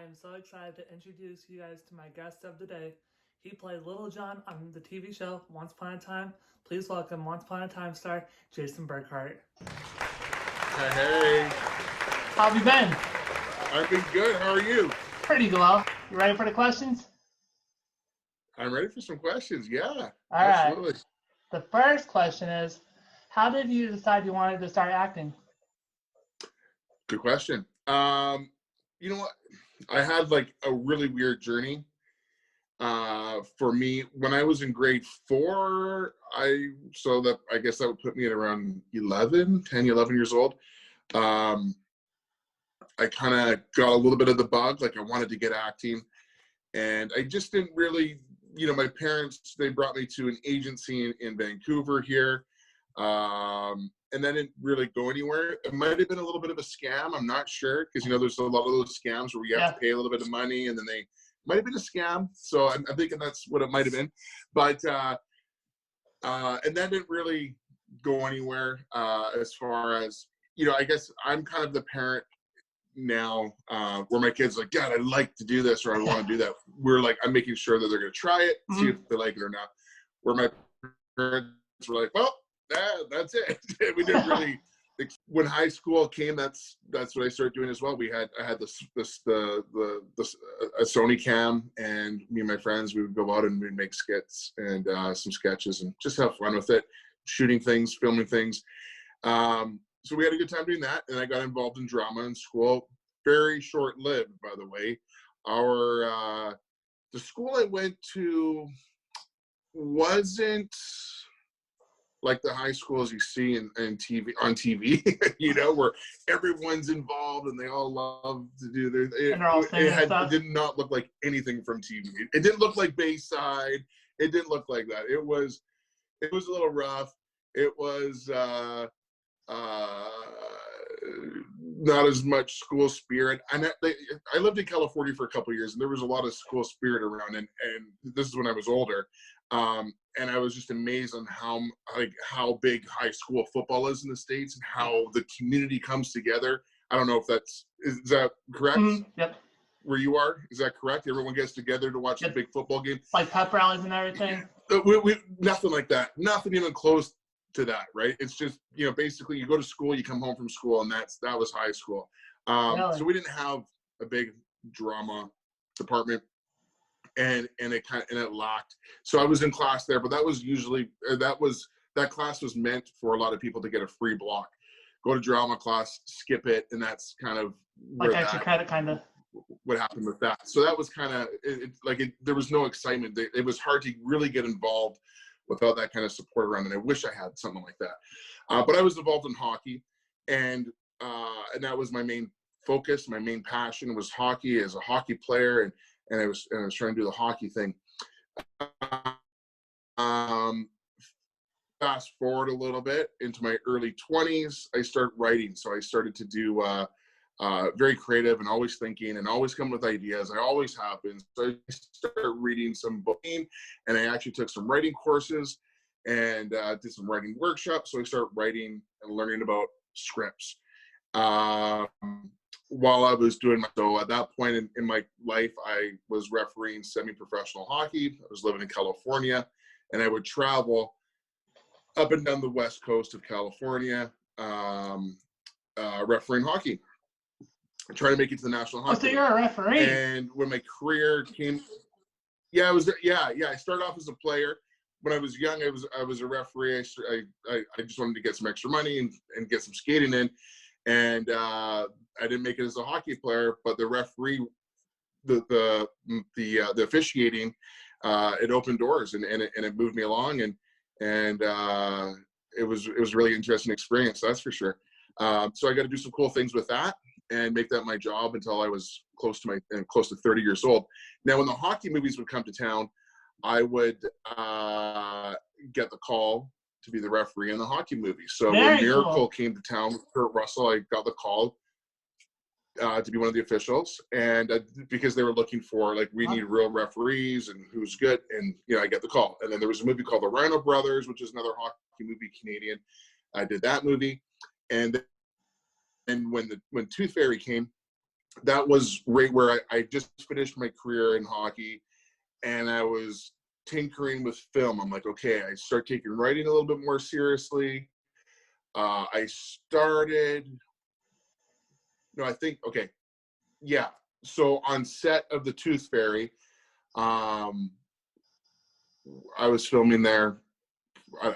I am so excited to introduce you guys to my guest of the day. He played Little John on the TV show Once Upon a Time. Please welcome Once Upon a Time star Jason Burkart. Hey, How have you been? I've been good. How are you? Pretty well. You ready for the questions? I'm ready for some questions. Yeah, All absolutely. right. The first question is, how did you decide you wanted to start acting? Good question. You know what? I had like a really weird journey. For me, when I was in grade 4, I guess that would put me at around 10, 11 years old. I kind of got a little bit of the bug, like I wanted to get acting, and I just didn't really, my parents, they brought me to an agency in Vancouver here. And that didn't really go anywhere. It might have been a little bit of a scam. I'm not sure, because there's a lot of those scams where you have to pay a little bit of money, and then they might have been a scam. So I'm thinking that's what it might have been. But and that didn't really go anywhere. As far as I guess I'm kind of the parent now, where my kids like, Dad, I'd like to do this, or I want to do that. We're like, I'm making sure that they're going to try it, see if they like it or not. Where my parents were like, well, that's it. We didn't really. When high school came, that's what I started doing as well. I had a Sony cam, and me and my friends, we would go out and we'd make skits and some sketches and just have fun with it, shooting things, filming things. So we had a good time doing that, and I got involved in drama in school. Very short-lived, by the way. The school I went to wasn't like the high schools you see on TV, where everyone's involved and they all love to do their. It did not look like anything from TV. It didn't look like Bayside. It didn't look like that. It was a little rough. It was not as much school spirit. And I lived in California for a couple of years, and there was a lot of school spirit around. And this is when I was older. And I was just amazed on how big high school football is in the States and how the community comes together. I don't know if is that correct? Yep. Where you are, is that correct? Everyone gets together to watch a big football game, like pep rallies and everything. We nothing like that. Nothing even close to that, right? It's just basically you go to school, you come home from school, and that was high school. Really? So we didn't have a big drama department. And it locked. So I was in class there, but that was usually that class was meant for a lot of people to get a free block, go to drama class, skip it, and that's kind of like extra credit, kind of what happened with that. So that was kind of there was no excitement. It was hard to really get involved without that kind of support around, and I wish I had something like that. But I was involved in hockey, and that was my main focus. My main passion was hockey as a hockey player, and I was trying to do the hockey thing. Fast forward a little bit into my early 20s, I started writing. So I started to do very creative and always thinking and always come with ideas. I always have been. So I started reading some books, and I actually took some writing courses and did some writing workshops. So I started writing and learning about scripts. While I was doing so at that point in my life, I was refereeing semi-professional hockey. I was living in California, and I would travel up and down the west coast of California, refereeing hockey, trying to make it to the National Hockey League. So you're a referee. And when my career came, I started off as a player. When I was young, I was a referee. I just wanted to get some extra money and get some skating in. And I didn't make it as a hockey player, but the referee, the officiating, it opened doors and it moved me along, and it was a really interesting experience, that's for sure. So I got to do some cool things with that and make that my job until I was close to 30 years old. Now, when the hockey movies would come to town, I would get the call to be the referee in the hockey movie. So when Miracle came to town with Kurt Russell, I got the call to be one of the officials, and because they were looking for we need real referees and who's good, and I get the call. And then there was a movie called The Rhino Brothers, which is another hockey movie, Canadian. I did that movie, and then when Tooth Fairy came, that was right where I just finished my career in hockey, and I was tinkering with film. I'm like, okay, I start taking writing a little bit more seriously. I started, no, I think, okay, yeah. So on set of The Tooth Fairy, I was filming there,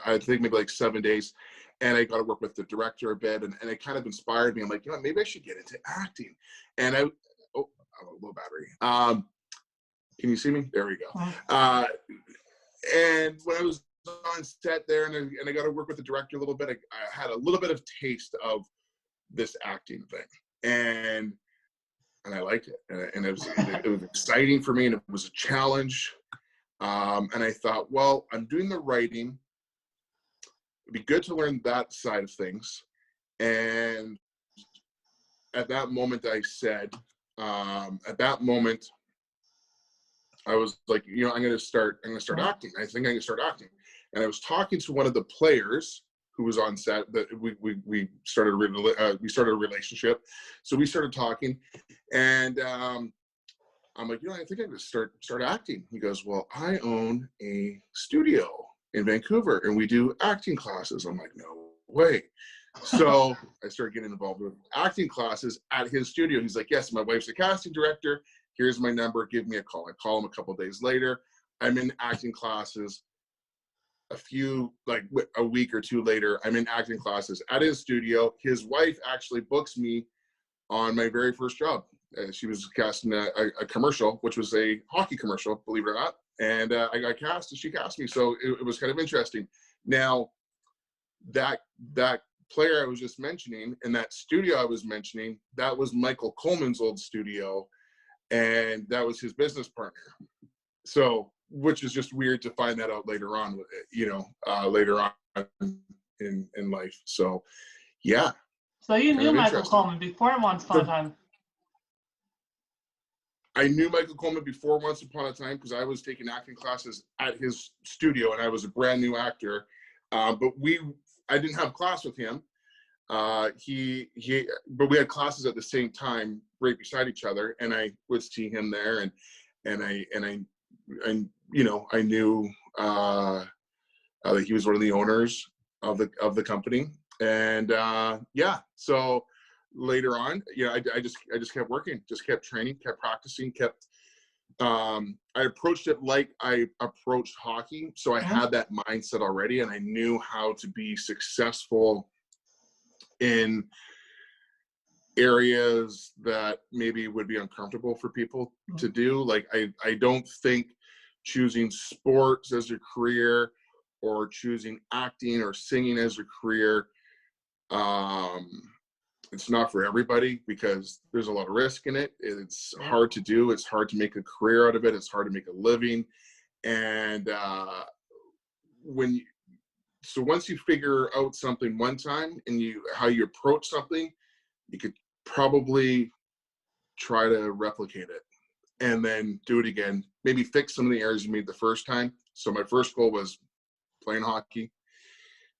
I think maybe like 7 days, and I got to work with the director a bit, and it kind of inspired me. I'm like, you know, maybe I should get into acting. And oh, I'm a low battery. Can you see me? There we go. And when I was on set there, and I got to work with the director a little bit, I had a little bit of taste of this acting thing, and I liked it, and it was exciting for me, and it was a challenge. And I thought, well, I'm doing the writing. It'd be good to learn that side of things. And at that moment, I said, at that moment, I was like, you know, I'm going to start acting. I think I'm going to start acting. And I was talking to one of the players who was on set, that we started a relationship. So we started talking, and I'm like, you know, I think I'm going to start acting. He goes, well, I own a studio in Vancouver, and we do acting classes. I'm like, no way. So I started getting involved with acting classes at his studio. He's like, yes, my wife's a casting director. Here's my number. Give me a call. I call him a couple of days later. I'm in acting classes. A week or two later, I'm in acting classes at his studio. His wife actually books me on my very first job. She was casting a commercial, which was a hockey commercial, believe it or not. And I got cast, and she cast me. So it was kind of interesting. Now, that player I was just mentioning, and that studio I was mentioning, that was Michael Coleman's old studio, and that was his business partner. So, which is just weird to find that out later on, you know, later on in life. So, yeah. So you knew Michael Coleman before Once Upon a Time? I knew Michael Coleman before Once Upon a Time because I was taking acting classes at his studio, and I was a brand new actor. But I didn't have class with him. But we had classes at the same time, right beside each other, and I would see him there, and you know, I knew that he was one of the owners of the company, and yeah. So later on, you know, I just kept working, just kept training, kept practicing, I approached it like I approached hockey. So I had that mindset already, and I knew how to be successful in areas that maybe would be uncomfortable for people to do. Like, I don't think choosing sports as a career or choosing acting or singing as a career, it's not for everybody, because there's a lot of risk in it. It's hard to do. It's hard to make a career out of it. It's hard to make a living. And once you figure out something one time, and how you approach something, you could probably try to replicate it and then do it again. Maybe fix some of the errors you made the first time. So my first goal was playing hockey,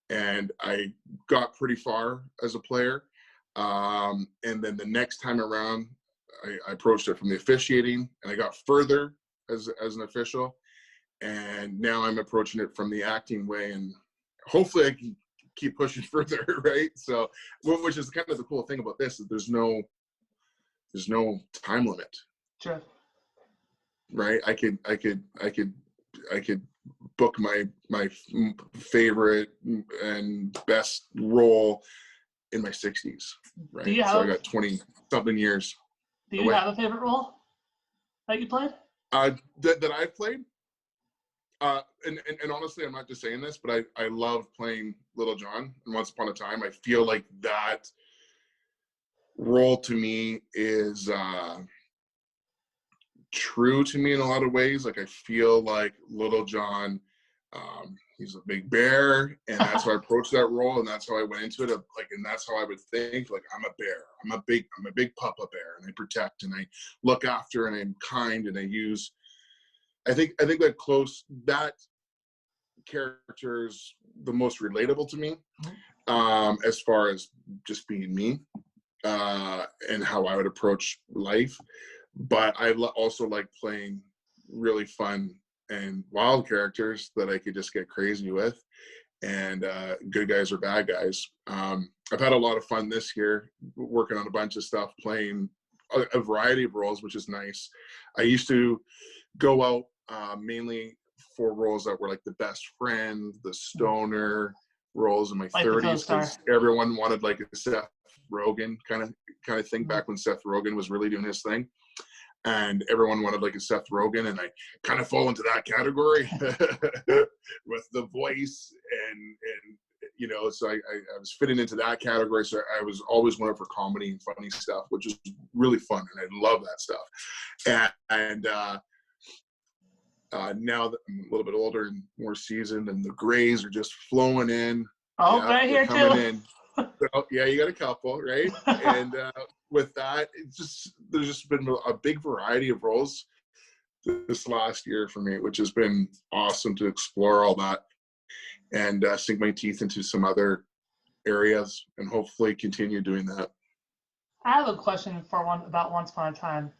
and I got pretty far as a player. And then the next time around, I approached it from the officiating, and I got further as an official. And now I'm approaching it from the acting way, and hopefully I can keep pushing further, right? So, which is kind of the cool thing about this, is there's no time limit. Sure. Right? I could book my favorite and best role in my 60s, right? So I got 20 something years. Do you have a favorite role that you played? That I've played? And honestly, I'm not just saying this, but I love playing Little John in Once Upon a Time. I feel like that role to me is true to me in a lot of ways. Like, I feel like Little John, he's a big bear, and that's how I approached that role, and that's how I went into it. And that's how I would think. Like, I'm a bear. I'm a big papa bear, and I protect, and I look after, and I'm kind, and I use. I think that character's the most relatable to me, as far as just being me. and how I would approach life. But I also like playing really fun and wild characters that I could just get crazy with, and good guys or bad guys. I've had a lot of fun this year working on a bunch of stuff, playing a variety of roles, which is nice. I used to go out mainly for roles that were like the best friend, the stoner roles in my Like 30s, because everyone wanted like a Seth Rogen kind of thing back when Seth Rogen was really doing his thing. And everyone wanted like a Seth Rogen, and I kind of fall into that category with the voice and you know, so I was fitting into that category. So I was always wanted for comedy and funny stuff, which is really fun, and I love that stuff. And now that I'm a little bit older and more seasoned, and the grays are just flowing in. Oh, yeah, right here coming too. In. So, yeah, you got a couple, right? And with that, there's just been a big variety of roles this last year for me, which has been awesome to explore all that and sink my teeth into some other areas and hopefully continue doing that. I have a question about Once Upon a Time.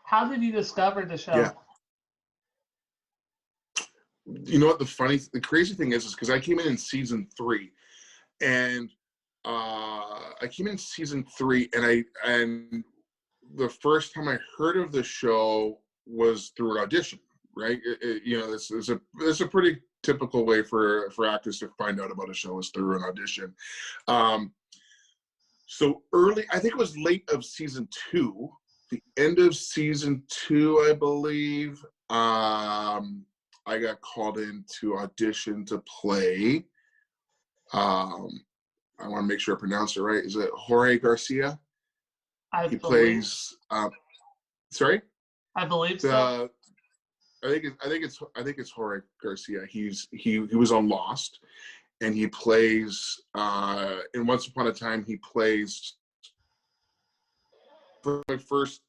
How did you discover the show? Yeah. You know what the crazy thing is because I came in season 3, and I came in season 3, and the first time I heard of the show was through an audition, right? You know, this is a pretty typical way for actors to find out about a show is through an audition. So early, I think it was late of season 2, the end of season 2, I believe. I got called in to audition to play. I want to make sure I pronounce it right. Is it Jorge Garcia? He plays. Sorry. I believe so. I think it's Jorge Garcia. He was on Lost, and he plays in Once Upon a Time. He plays my first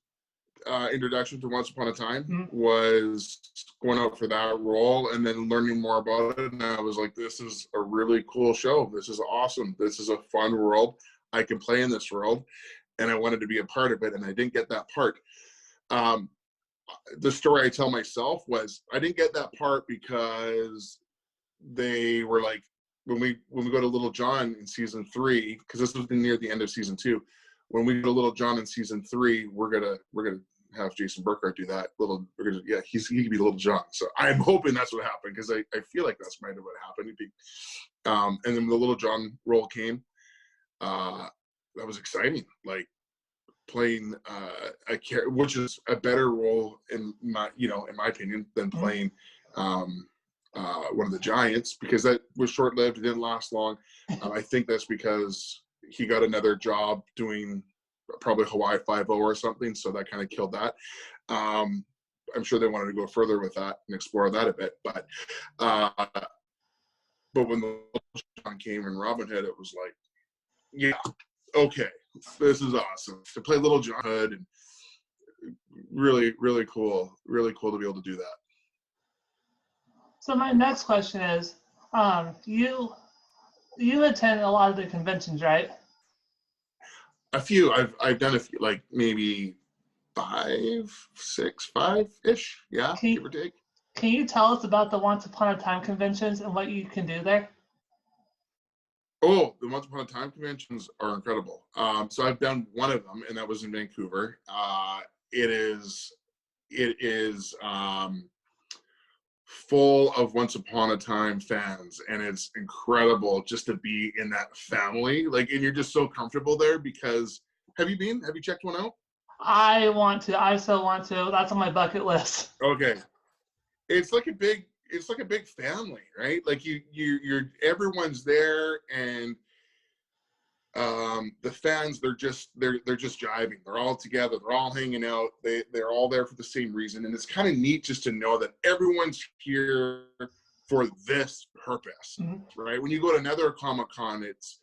introduction to Once Upon a Time was going out for that role and then learning more about it. And I was like, this is a really cool show. This is awesome. This is a fun world. I can play in this world. And I wanted to be a part of it. And I didn't get that part. The story I tell myself was I didn't get that part because they were like, when we go to Little John in season 3, because this was near the end of season 2, when we go to Little John in season 3, we're gonna have Jason Burkart do that. He could be Little John. So I'm hoping that's what happened because I feel like that's might have what happened. And then the Little John role came. That was exciting. Like playing a character, which is a better role in my opinion than playing one of the Giants, because that was short-lived. It didn't last long. I think that's because he got another job doing probably Hawaii 5-0 or something, so that kind of killed that. I'm sure they wanted to go further with that and explore that a bit, but when the John came in Robin Hood, it was like, yeah, okay, this is awesome to play Little John Hood, and really, really cool to be able to do that. So my next question is, you attend a lot of the conventions, right? A few. I've done a few, like maybe 5-6-5-ish, yeah, give or take. Can you tell us about the Once Upon a Time conventions and what you can do there? Oh, the Once Upon a Time conventions are incredible. So I've done one of them, and that was in Vancouver. It is full of Once Upon a Time fans, and it's incredible just to be in that family. Like, and you're just so comfortable there because have you checked one out? I still want to. That's on my bucket list. Okay. It's like a big family, right? Like you're everyone's there, and the fans, they're just jiving. They're all together. They're all hanging out. They're all there for the same reason, and it's kind of neat just to know that everyone's here for this purpose, right? When you go to another Comic-Con, it's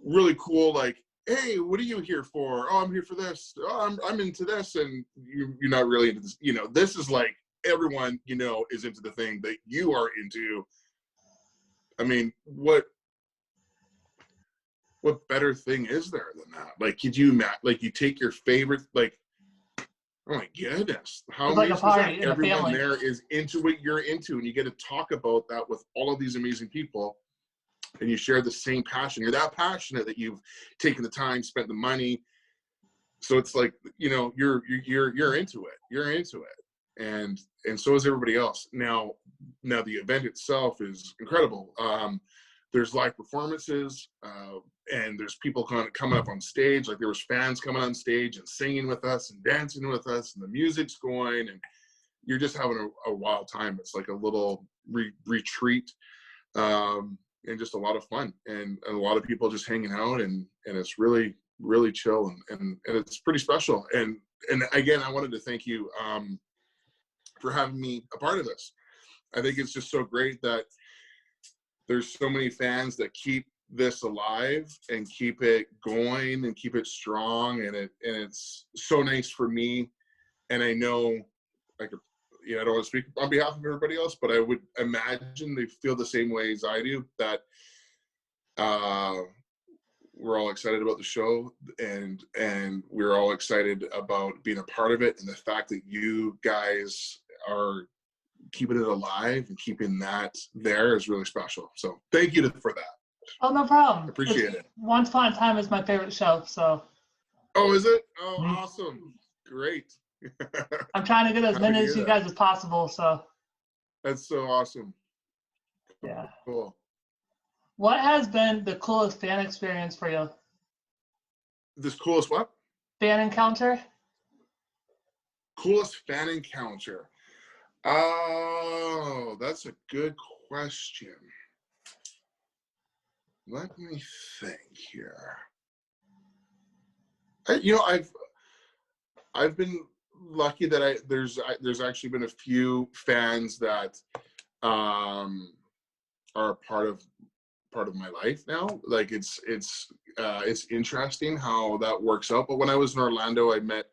really cool. Like, hey, what are you here for? Oh, I'm here for this. Oh, I'm into this, and you're not really into this. You know, this is like everyone is into the thing that you are into. I mean, what better thing is there than that? Like, could you like you take your favorite, like, oh my goodness, how It's like a amazing is that? party in a Everyone family. there is into what you're into, and you get to talk about that with all of these amazing people, and you share the same passion. You're that passionate that you've taken the time, spent the money. So it's like, you know, you're into it. You're into it. And so is everybody else. Now the event itself is incredible. There's live performances, and there's people coming up on stage. Like, there was fans coming on stage and singing with us and dancing with us, and the music's going, and you're just having a wild time. It's like a little retreat, and just a lot of fun, and a lot of people just hanging out, and it's really, really chill, and it's pretty special. And again, I wanted to thank you for having me a part of this. I think it's just so great that there's so many fans that keep this alive and keep it going and keep it strong, and it's so nice for me. And I know, like, you know, I don't want to speak on behalf of everybody else, but I would imagine they feel the same way as I do, that we're all excited about the show, and we're all excited about being a part of it, and the fact that you guys are keeping it alive and keeping that there is really special. So thank you for that. Oh, no problem. Appreciate it. Once Upon a Time is my favorite show, so. Oh, is it? Oh, awesome. Great. I'm trying to get as Happy to many hear as you that. guys as possible, so. That's so awesome. Yeah. Cool. What has been the coolest fan experience for you? This coolest what? Fan encounter? Coolest fan encounter. Oh, that's a good question. Let me think here. I've been lucky that there's actually been a few fans that are a part of my life now. Like, it's interesting how that works out. But when I was in Orlando, I met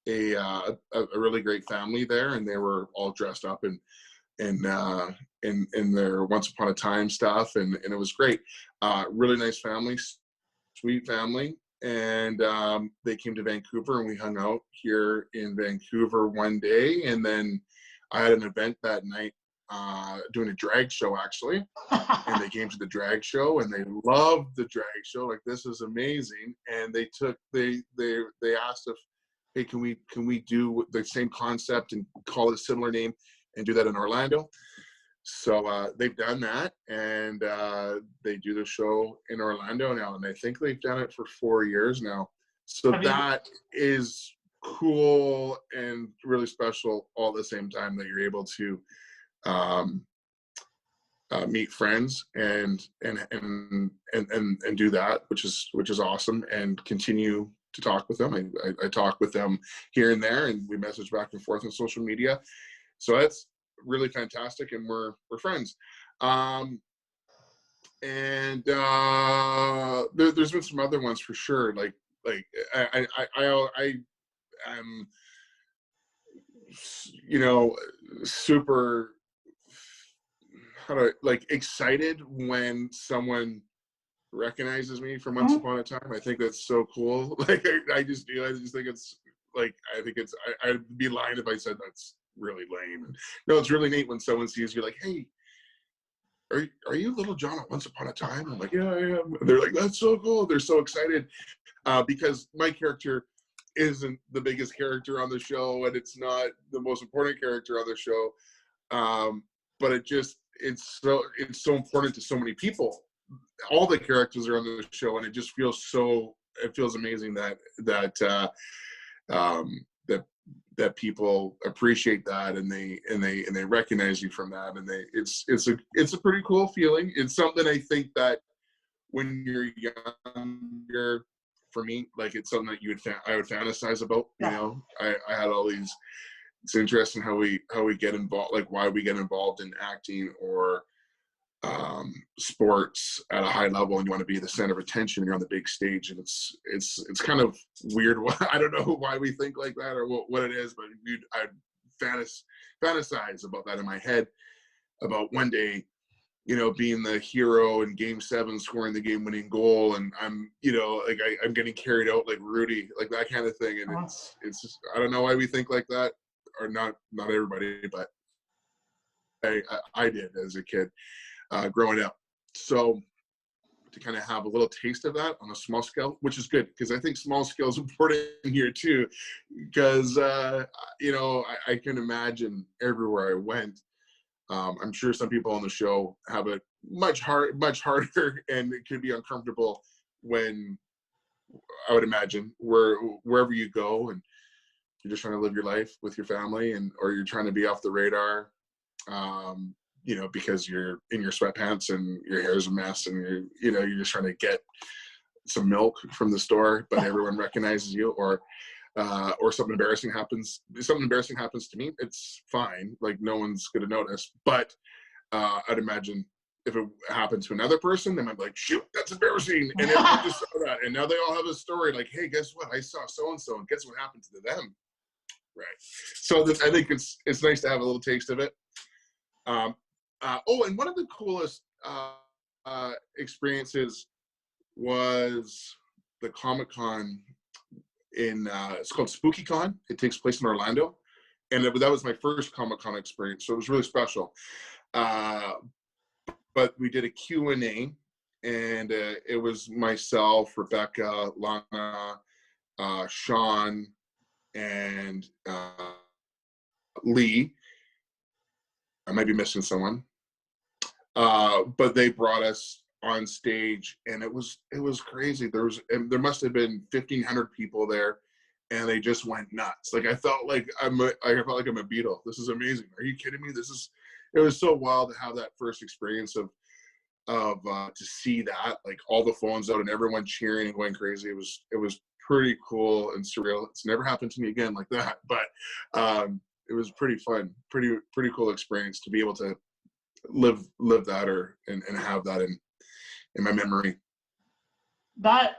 a really great family there, and they were all dressed up in their Once Upon a Time stuff, and it was great. Really nice family, sweet family. And they came to Vancouver, and we hung out here in Vancouver one day, and then I had an event that night, doing a drag show, actually. And they came to the drag show, and they loved the drag show. Like, this is amazing. And they asked if, hey, can we do the same concept and call it a similar name and do that in Orlando? So they've done that, and they do the show in Orlando now, and I think they've done it for 4 years now. So that is cool and really special all at the same time, that you're able to meet friends and do that, which is awesome, and continue to talk with them. I talk with them here and there, and we message back and forth on social media. So that's really fantastic, and we're friends. And there's been some other ones for sure. Like I'm, you know, super, excited when someone recognizes me from Once Upon a Time. I think that's so cool. Like, I just think it's like, I'd be lying if I said that's really lame. And no, it's really neat when someone sees you, like, hey, are you Little John at Once Upon a Time? I'm like, yeah, I am. And they're like, that's so cool. They're so excited, because my character isn't the biggest character on the show, and it's not the most important character on the show. But it's so important to so many people. All the characters are on the show, and it just feels amazing that people appreciate that, and they recognize you from that, and it's a pretty cool feeling. It's something I think that when you're younger, for me, like, it's something that I would fantasize about. You know, I had all these. It's interesting how we get involved, like why we get involved in acting or sports at a high level, and you want to be the center of attention. You're on the big stage, and it's kind of weird. I don't know why we think like that or what it is, but I fantasize about that in my head, about one day being the hero in Game 7, scoring the game-winning goal, and I'm, like I'm getting carried out like Rudy, like that kind of thing. And it's just, I don't know why we think like that, or not everybody, but I did as a kid growing up. So to kind of have a little taste of that on a small scale, which is good, because I think small scale is important here too, because I can imagine everywhere I went. I'm sure some people on the show have it much harder, and it could be uncomfortable when, I would imagine, wherever you go and you're just trying to live your life with your family, or you're trying to be off the radar, because you're in your sweatpants and your hair is a mess, and you're just trying to get some milk from the store, but everyone recognizes you, or something embarrassing happens. Something embarrassing happens to me, it's fine. Like, no one's going to notice. But I'd imagine if it happened to another person, they might be like, shoot, that's embarrassing. And everyone just saw that. And now they all have a story like, hey, guess what? I saw so-and-so, and guess what happened to them? Right. So I think it's nice to have a little taste of it. And one of the coolest experiences was the Comic-Con it's called SpookyCon. It takes place in Orlando, and that was my first Comic-Con experience, so it was really special. But we did a Q&A, and it was myself, Rebecca, Lana, Sean, and Lee. I might be missing someone, but they brought us on stage, and it was crazy. There must have been 1,500 people there, and they just went nuts. Like, I felt like I'm a Beatle. This is amazing. Are you kidding me? It was so wild to have that first experience of to see that, like, all the phones out and everyone cheering and going crazy. It was pretty cool and surreal. It's never happened to me again like that, but it was pretty fun, pretty cool experience to be able to live that and have that in my memory. That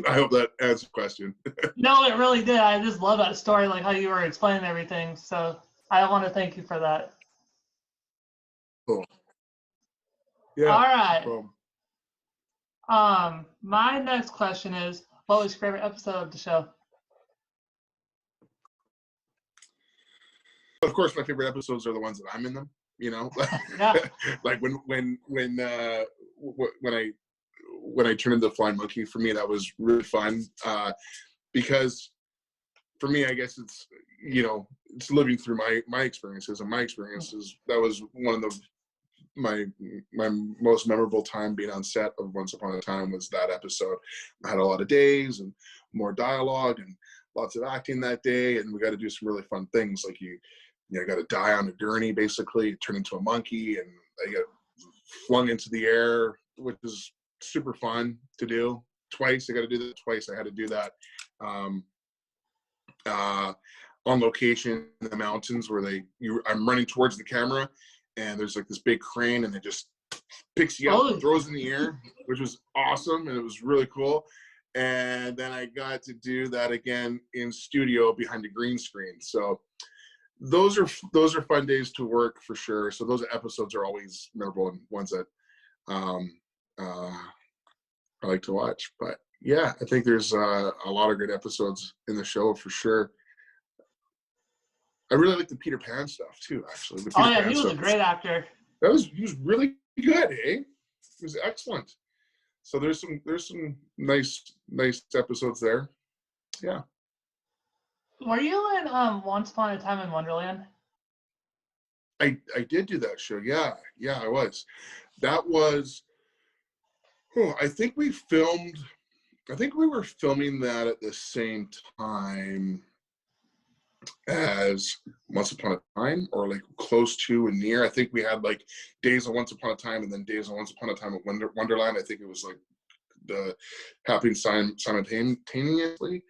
I hope that answers the question. No, it really did. I just love that story, like how you were explaining everything. So I want to thank you for that. Cool. Yeah. All right. Cool. My next question is, what was your favorite episode of the show? Of course, my favorite episodes are the ones that I'm in them. Yeah. Like when I turned into the flying monkey, for me that was really fun, because for me, I guess it's living through my experiences, and my experiences, that was one of my most memorable time being on set of Once Upon a Time was that episode. I had a lot of days and more dialogue and lots of acting that day, and we got to do some really fun things, like you got to die on a gurney, basically turn into a monkey, and I got flung into the air, which is super fun to do twice. I got to do that twice. I had to do that on location in the mountains, where I'm running towards the camera, and there's like this big crane, and it just picks you up and throws in the air, which was awesome, and it was really cool. And then I got to do that again in studio behind a green screen. So those are fun days to work, for sure. So those episodes are always memorable, and ones that I like to watch. But yeah, I think there's a lot of great episodes in the show, for sure. I really like the Peter Pan stuff too, actually. He was a great actor. He was really good, eh? He was excellent. So there's some nice episodes there. Yeah. Were you in Once Upon a Time in Wonderland? I did do that show. Yeah, I was. That was. I think we were filming that at the same time as Once Upon a Time, or like close to and near. I think we had like days of Once Upon a Time and then days of Once Upon a Time at Wonderland. I think it was like the happening simultaneously.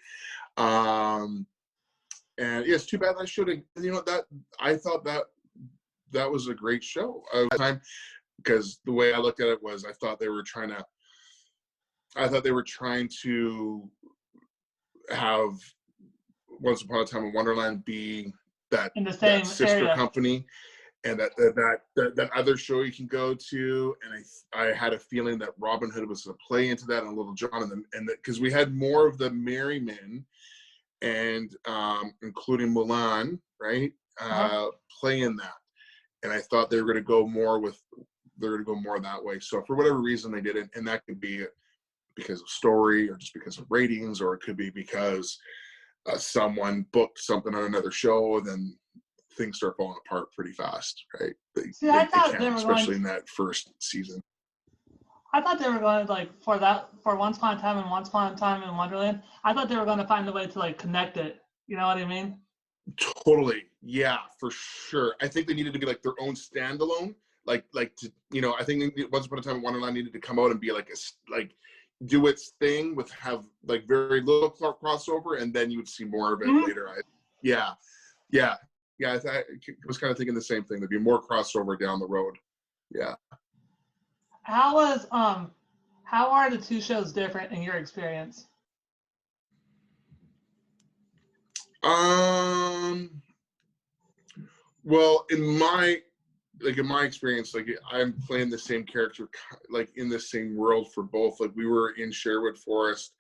And yeah, it's too bad I should have. That I thought that was a great show at the time, because the way I looked at it was, I thought they were trying to have Once Upon a Time in Wonderland be that sister company, and that other show you can go to, and I had a feeling that Robin Hood was going to play into that, and Little John, and because we had more of the merry men, and including Mulan, right, playing that, and I thought they were going to go more that way. So for whatever reason they didn't, and that could be because of story, or just because of ratings, or it could be because someone booked something on another show, and then things start falling apart pretty fast, right? See, I thought can, they were especially going. in that first season. I thought they were going to, like, for Once Upon a Time and Once Upon a Time in Wonderland. I thought they were going to find a way to, like, connect it. You know what I mean? Totally, yeah, for sure. I think they needed to be like their own standalone. I think Once Upon a Time in Wonderland needed to come out and be like do its thing with have like very little crossover, and then you would see more of it later. I was kind of thinking the same thing. There'd be more crossover down the road. Yeah. How are the two shows different in your experience? Well, in my experience, like I'm playing the same character, like in the same world for both. Like we were in Sherwood Forest,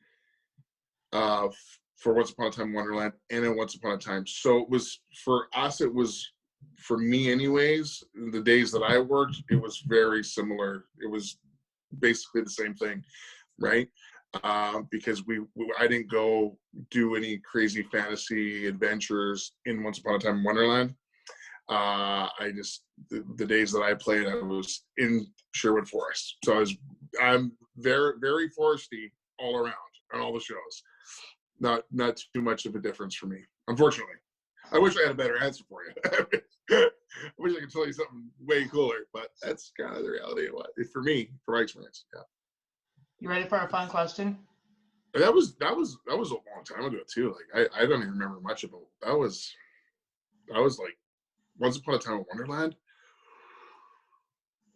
for Once Upon a Time in Wonderland and in Once Upon a Time. So it was for us. It was for me, anyways. The days that I worked, it was very similar. It was basically the same thing, right? Because I didn't go do any crazy fantasy adventures in Once Upon a Time in Wonderland. I just the days that I played, I was in Sherwood Forest, so I'm very, very foresty all around on all the shows. Not too much of a difference for me, unfortunately. I wish I had a better answer for you. I wish I could tell you something way cooler, but that's kind of the reality of what for me, for my experience. Yeah. You ready for a fun question? That was a long time ago too. Like I don't even remember much about that. Was like Once Upon a Time in Wonderland.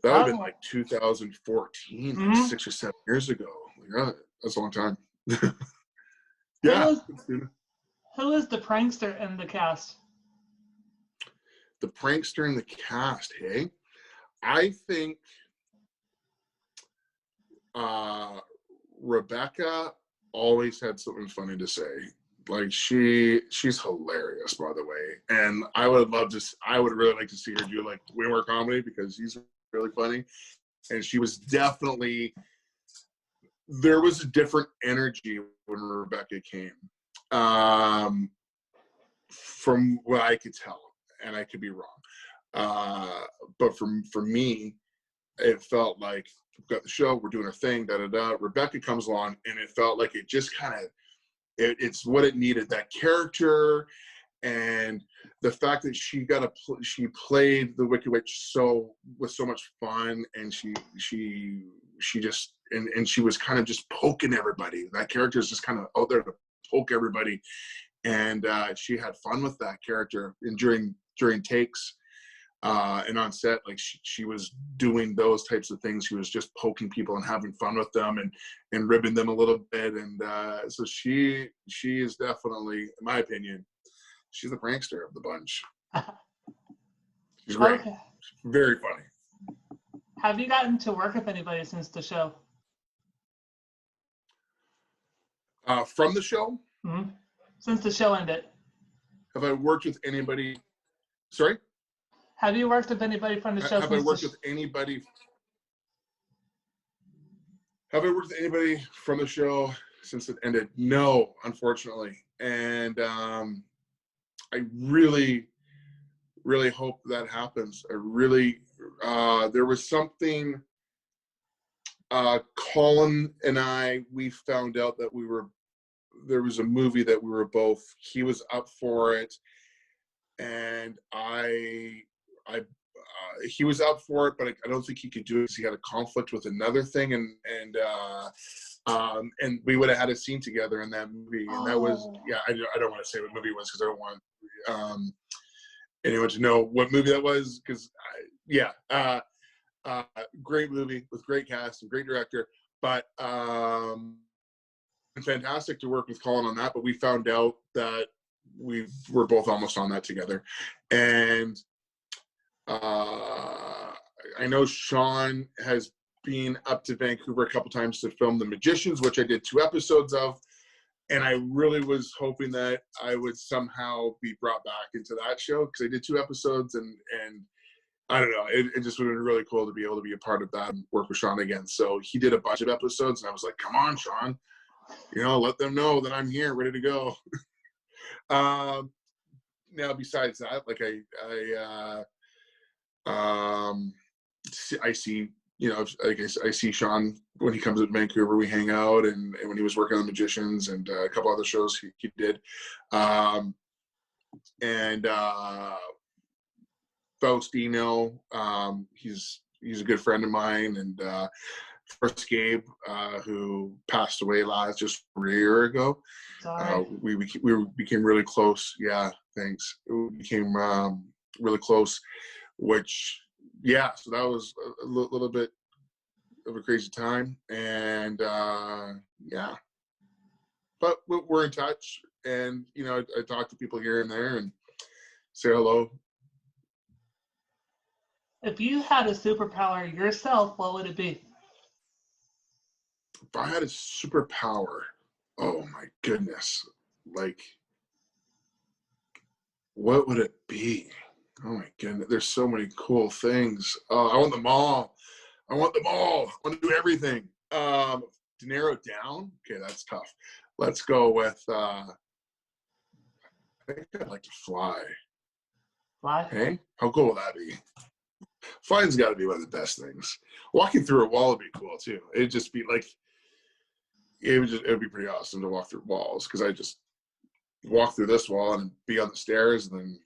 That would have been like 2014, like 6 or 7 years ago. Like, that's a long time. Yeah. Who is the prankster in the cast? The prankster in the cast, hey? I think Rebecca always had something funny to say. Like she's hilarious, by the way. And I would really like to see her do like way more comedy, because she's really funny. And she was definitely, there was a different energy when Rebecca came. From what I could tell, and I could be wrong. But for me, it felt like we've got the show, we're doing our thing, Rebecca comes along, and it felt like it just kind of, it's what it needed, that character, and the fact that she played the Wicked Witch with so much fun, and she just and she was kind of just poking everybody. That character is just kind of out there to poke everybody, and she had fun with that character. And during takes and on set, like she was doing those types of things. She was just poking people and having fun with them, and ribbing them a little bit. And so she is definitely, in my opinion, she's the prankster of the bunch. She's great. Okay. Very funny. Have you gotten to work with anybody since the show? From the show? Mm-hmm. Since the show ended. Have I worked with anybody? Sorry? Have you worked with anybody from the show? Have I worked with anybody? Have I worked with anybody from the show since it ended? No, unfortunately. And I really, really hope that happens. I really, there was something, Colin and I, we found out that there was a movie that he was up for it. And he was up for it, but I don't think he could do it because he had a conflict with another thing, and we would have had a scene together in that movie, and that was, yeah. I don't want to say what movie it was because I don't want anyone to know what movie that was, because great movie with great cast and great director, but fantastic to work with Colin on that. But we found out that we were both almost on that together, and I know Sean has been up to Vancouver a couple times to film The Magicians, which I did 2 episodes of. And I really was hoping that I would somehow be brought back into that show because I did 2 episodes and I don't know, it just would have been really cool to be able to be a part of that and work with Sean again. So he did a bunch of episodes and I was like, come on, Sean, let them know that I'm here, ready to go. Now, besides that, like I see, I see Sean when he comes to Vancouver, we hang out, and when he was working on The Magicians and a couple other shows he did. Faustino, he's a good friend of mine, and first Gabe, who passed away just a year ago. We became really close. Yeah, thanks. We became really close, which, yeah, so that was a little bit of a crazy time. And yeah, but we're in touch, and I talk to people here and there and say hello. If you had a superpower yourself, what would it be? If I had a superpower, oh my goodness, like, what would it be? Oh my goodness, there's so many cool things. I want them all. I want to do everything. To narrow it down, okay, that's tough. Let's go with, I think I'd like to fly. Fly? Hey, how cool would that be? Flying's got to be one of the best things. Walking through a wall would be cool too. It'd just be like, it would be pretty awesome to walk through walls, because I just walk through this wall and be on the stairs, and then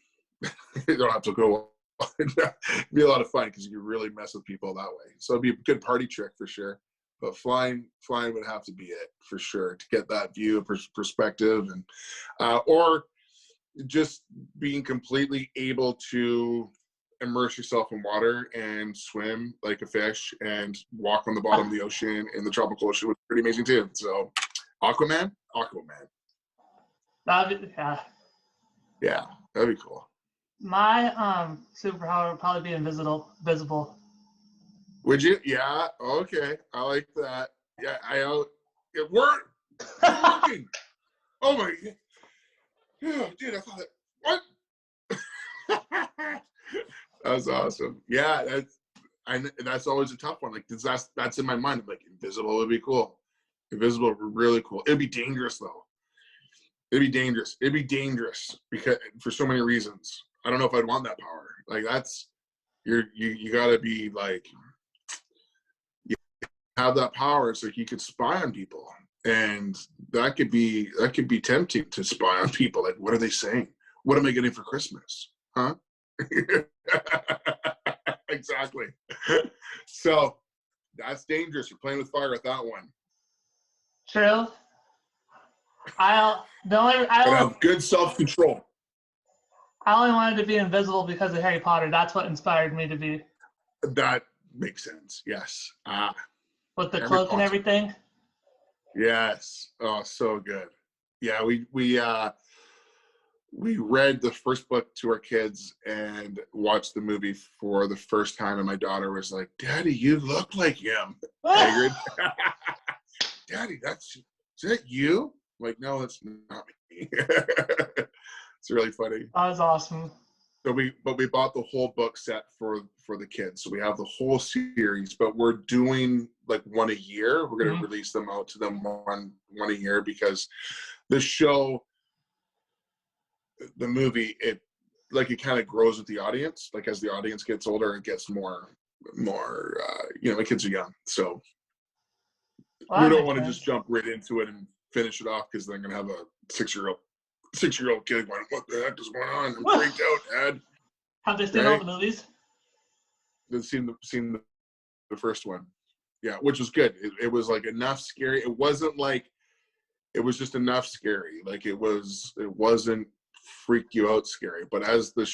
you don't have to go. It'd be a lot of fun because you can really mess with people that way. So it'd be a good party trick for sure. But flying would have to be it for sure, to get that view of perspective, and or just being completely able to immerse yourself in water and swim like a fish and walk on the bottom of the ocean in the tropical ocean was pretty amazing too. So Aquaman. Yeah, that'd be cool. My superpower would probably be invisible. Would you? Yeah. Okay. I like that. Yeah. It worked. It's working. Oh my. Yeah, dude. I thought what? That was awesome. Yeah. That's always a tough one. Like that's in my mind. I'm like, invisible would be cool. Invisible would be really cool. It'd be dangerous though. It'd be dangerous because for so many reasons. I don't know if I'd want that power. Like you gotta be like, you have that power so you could spy on people. And that could be tempting to spy on people. Like, what are they saying? What am I getting for Christmas? Huh? Exactly. So that's dangerous. You're playing with fire with that one. True. Have good self-control. I only wanted to be invisible because of Harry Potter. That's what inspired me to be. That makes sense. Yes. With the cloak and everything. Yes. Oh, so good. Yeah, we read the first book to our kids and watched the movie for the first time, and my daughter was like, "Daddy, you look like him." Hagrid. Daddy, is that you? I'm like, no, that's not me. It's really funny. That was awesome. So we bought the whole book set for the kids. So we have the whole series, but we're doing like one a year. We're going to release them out to them one a year, because the show, the movie, it kind of grows with the audience. Like as the audience gets older, it gets more the kids are young. So we don't want to just jump right into it and finish it off, because they're going to have a six-year-old kid going, "What the heck is going on?" I'm freaked out, Dad. Have they seen all the movies? They've seen the first one. Yeah, which was good. It was like enough scary. It wasn't like, it was just enough scary. Like it wasn't freak you out scary. But as the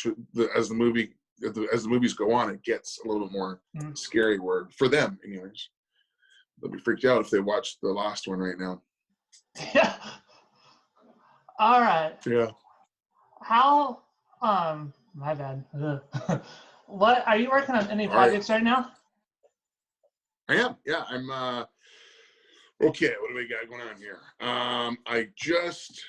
movies go on, it gets a little bit more scary. Word for them, anyways. They'll be freaked out if they watch the last one right now. Yeah. All right. Yeah. How? My bad. What are you working on? Any All right. projects right now? I am. Yeah, I'm. Okay, what do we got going on here? I just.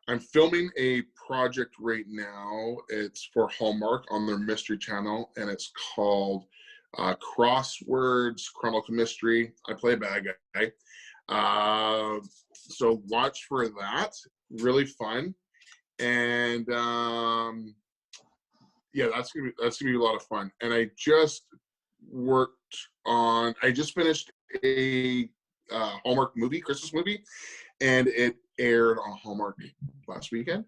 I'm filming a project right now. It's for Hallmark on their Mystery Channel, and it's called Crosswords Chronicle Mystery. I play a bad guy. So watch for that. Really fun. And yeah, that's gonna be a lot of fun. And I just finished a Hallmark movie, Christmas movie, and it aired on Hallmark last weekend.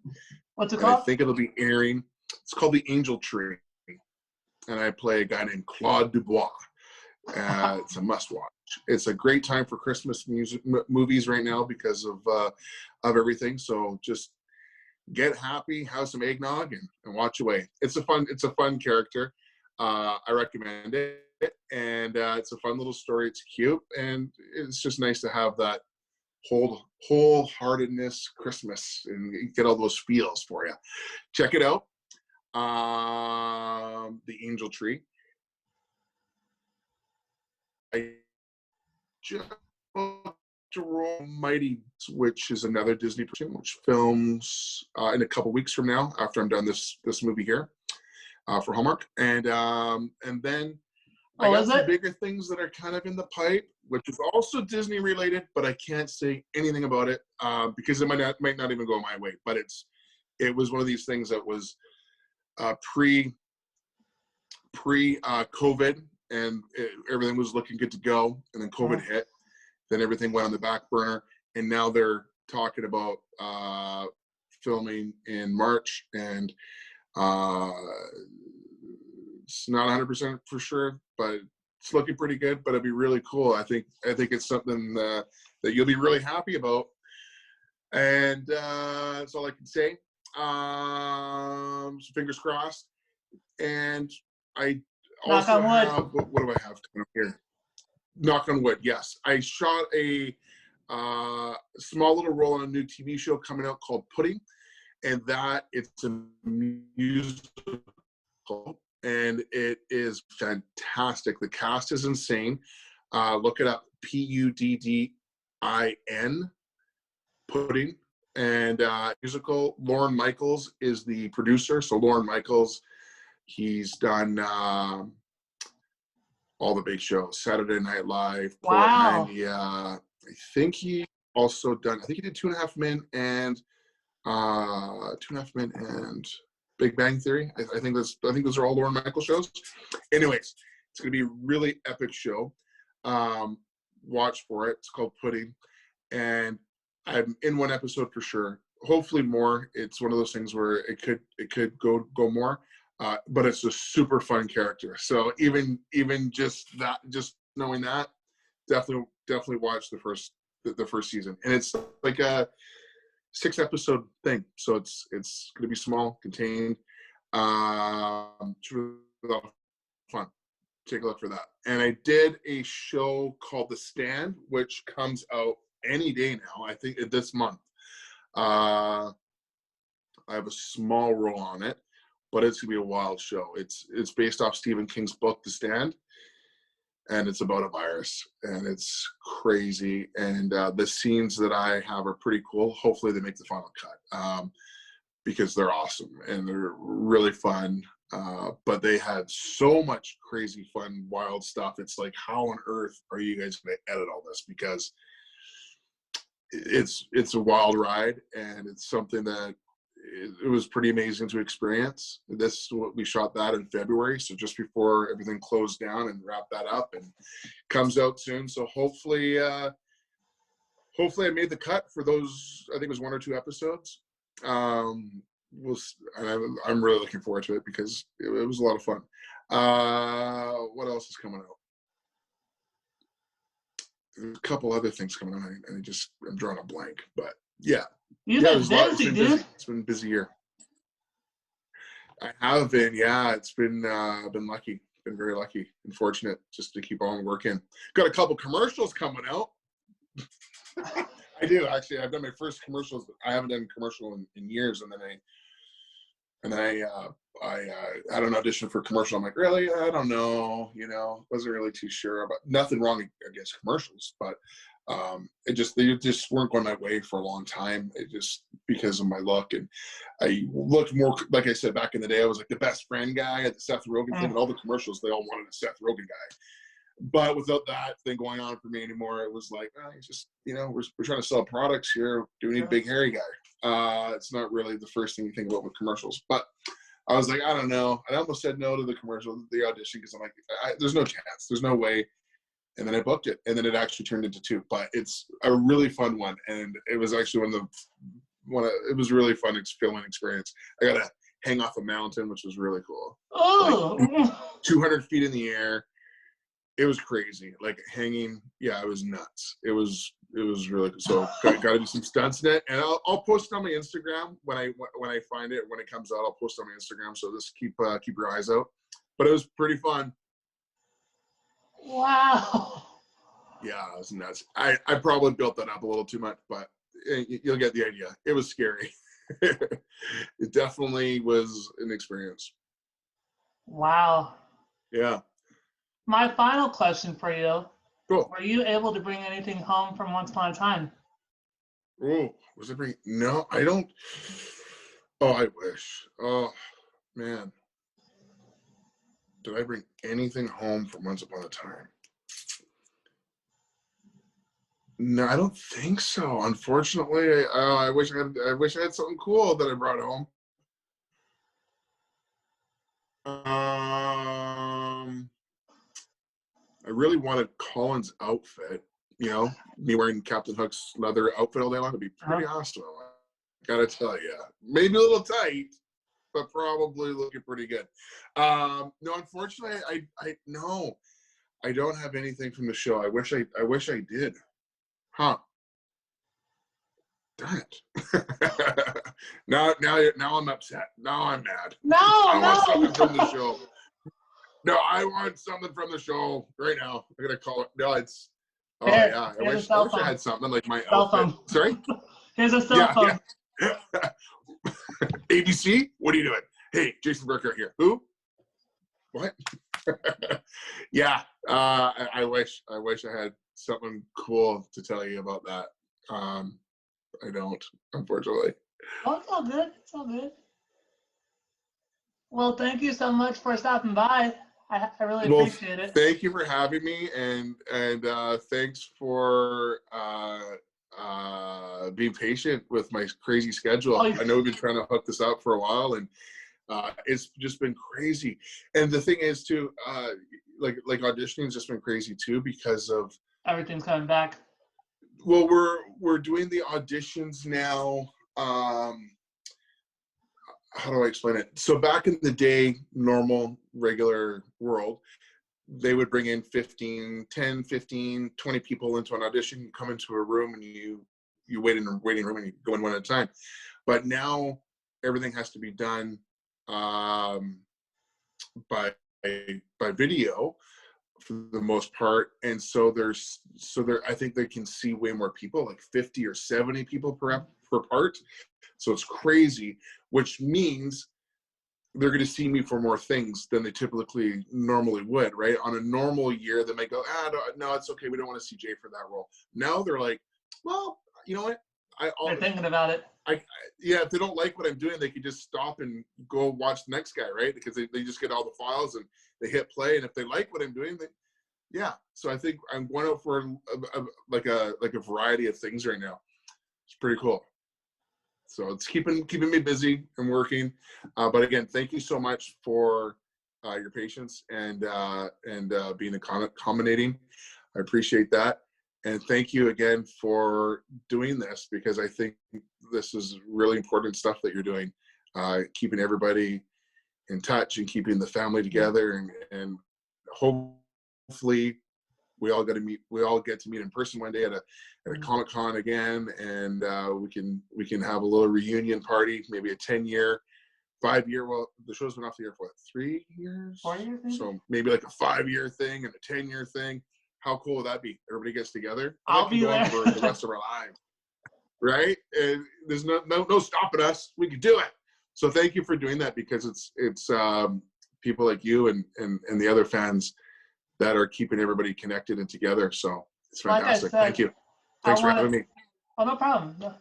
What's it And I called? think it'll be airing. It's called The Angel Tree, and I play a guy named Claude Dubois. It's a must-watch. It's a great time for Christmas movies right now because of everything. So just get happy, have some eggnog, and watch away. It's a fun character. I recommend it, and it's a fun little story. It's cute, and it's just nice to have that wholeheartedness Christmas and get all those feels for you. Check it out. The Angel Tree. I just to roll Mighty, which is another Disney production, which films in a couple weeks from now after I'm done this movie here for Hallmark, and then I got some bigger things that are kind of in the pipe, which is also Disney related, but I can't say anything about it because it might not even go my way. But it was one of these things that was pre COVID, and everything was looking good to go, and then COVID hit. Then everything went on the back burner, and now they're talking about filming in March, and it's not 100% for sure, but it's looking pretty good. But it'd be really cool. I think it's something that you'll be really happy about, and that's all I can say. So fingers crossed. And I also have what do I have coming up here? Knock on wood, yes. I shot a small little role on a new TV show coming out called Pudding, and it's a musical, and it is fantastic. The cast is insane. Look it up, Puddin, Pudding, and musical. Lorne Michaels is the producer. So Lorne Michaels, he's done all the big shows, Saturday Night Live, Portlandia. I think he also done. I think he did 2.5 Men and 2.5 Men and Big Bang Theory. I think those are all Lorne Michaels shows. Anyways, it's gonna be a really epic show. Watch for it. It's called Pudding, and I'm in one episode for sure. Hopefully more. It's one of those things where it could go more. But it's a super fun character. So even just knowing that, definitely watch the first season. And it's like a 6-episode thing, so it's going to be small, contained. It's really a lot of fun. Take a look for that. And I did a show called The Stand, which comes out any day now. I think this month. I have a small role on it, but it's gonna be a wild show. It's based off Stephen King's book, The Stand, and it's about a virus, and it's crazy. And the scenes that I have are pretty cool. Hopefully, they make the final cut because they're awesome and they're really fun. But they had so much crazy, fun, wild stuff. It's like, how on earth are you guys gonna edit all this? Because it's a wild ride, and it's something that it was pretty amazing to experience. We shot that in February, so just before everything closed down, and wrapped that up, and comes out soon. So hopefully I made the cut for those. I think it was 1 or 2 episodes. I'm really looking forward to it because it was a lot of fun. What else is coming out? There's a couple other things coming on, and I'm drawing a blank, but yeah. You've been busy, dude. It's been a busy year. I have been, yeah. It's been, I've been lucky. Been very lucky and fortunate just to keep on working. Got a couple commercials coming out. I do, actually. I've done my first commercials. I haven't done a commercial in years, and then I had an audition for a commercial. I'm like, really? I don't know. Wasn't really too sure about. Nothing wrong against commercials, but they just weren't going my way for a long time. It just because of my look, and I looked more like I said back in the day. I was like the best friend guy at the Seth Rogen thing, and all the commercials they all wanted a Seth Rogen guy. But without that thing going on for me anymore, it was like, it's just we're trying to sell products here. Do we need a big hairy guy? It's not really the first thing you think about with commercials, but. I was like, I don't know. I almost said no to the commercial, the audition, because I'm like, there's no chance. There's no way. And then I booked it. And then it actually turned into 2. But it's a really fun one. And it was actually it was really fun filming experience. I got to hang off a mountain, which was really cool. Oh! Like 200 feet in the air. It was crazy. Like hanging. Yeah, it was nuts. It was really cool. So got to do some stunts in it, and I'll post it on my Instagram when I find it. When it comes out, I'll post it on my Instagram. So just keep your eyes out. But it was pretty fun. Wow. Yeah, it was nuts. I probably built that up a little too much, but you'll get the idea. It was scary. It definitely was an experience. Wow. Yeah. My final question for you. Cool. Were you able to bring anything home from Once Upon a Time? Oh, was it bring? No, I don't. Oh, I wish. Oh, man. Did I bring anything home from Once Upon a Time? No, I don't think so. Unfortunately, I wish I had something cool that I brought home. I really wanted Colin's outfit. Me wearing Captain Hook's leather outfit all day long would be pretty awesome. I gotta tell you, maybe a little tight, but probably looking pretty good. No, unfortunately, I don't have anything from the show. I wish I did. Huh. Darn it. now I'm upset. Now I'm mad. I want something from the show. No, I want something from the show right now. I'm gonna call it. No, it's. Oh yeah, I wish I had something like my outfit. Sorry. Here's a cell phone. Yeah. ABC, what are you doing? Hey, Jason Burkart here. Who? What? Yeah. I wish I had something cool to tell you about that. I don't, unfortunately. Oh, it's all good. It's all good. Well, thank you so much for stopping by. I really appreciate it. Thank you for having me, and thanks for being patient with my crazy schedule. I know we've been trying to hook this up for a while, and it's just been crazy. And the thing is, too, like auditioning has just been crazy too because of everything's coming back. Well, we're doing the auditions now. How do I explain it? So back in the day, normal, regular world, they would bring in 10, 15, 20 people into an audition. You come into a room and you wait in a waiting room and you go in one at a time. But now everything has to be done by video for the most part. And so I think they can see way more people, like 50 or 70 people per part. So it's crazy, which means they're going to see me for more things than they typically normally would, right? On a normal year, they might go, no, it's okay. We don't want to see Jay for that role. Now they're like, well, you know what? They're thinking about it. If they don't like what I'm doing, they could just stop and go watch the next guy, right? Because they just get all the files and they hit play. And if they like what I'm doing, so I think I'm going out for a variety of things right now. It's pretty cool. So it's keeping me busy and working. But again, thank you so much for your patience and being accommodating. I appreciate that. And thank you again for doing this, because I think this is really important stuff that you're doing, keeping everybody in touch and keeping the family together, and hopefully we all get to meet in person one day at a Comic-Con again, and we can have a little reunion party, maybe a 10-year, 5-year. Well, the show's been off the air for 3 years, 4 years, maybe? So maybe like a 5-year thing and a 10-year thing. How cool would that be? Everybody gets together. I'll be there for the rest of our lives, right? And there's no stopping us. We can do it. So thank you for doing that, because it's people like you and the other fans that are keeping everybody connected and together. So it's fantastic. Like I said, thank you. Thanks for having me. Oh, no problem. No,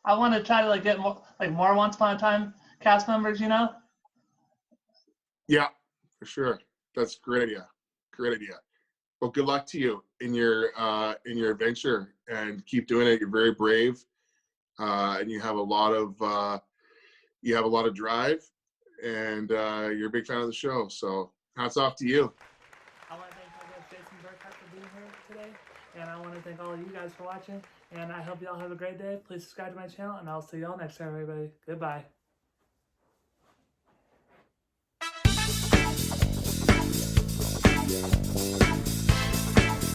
I want to try to like get more Once Upon a Time cast members, you know? Yeah, for sure. That's a great idea. Great idea. Well, good luck to you in your adventure, and keep doing it. You're very brave, and you have a lot of drive, and you're a big fan of the show. So hats off to you. I want to thank my guest Jason Burkart for being here today, and I want to thank all of you guys for watching. And I hope you all have a great day. Please subscribe to my channel, and I'll see you all next time, everybody. Goodbye.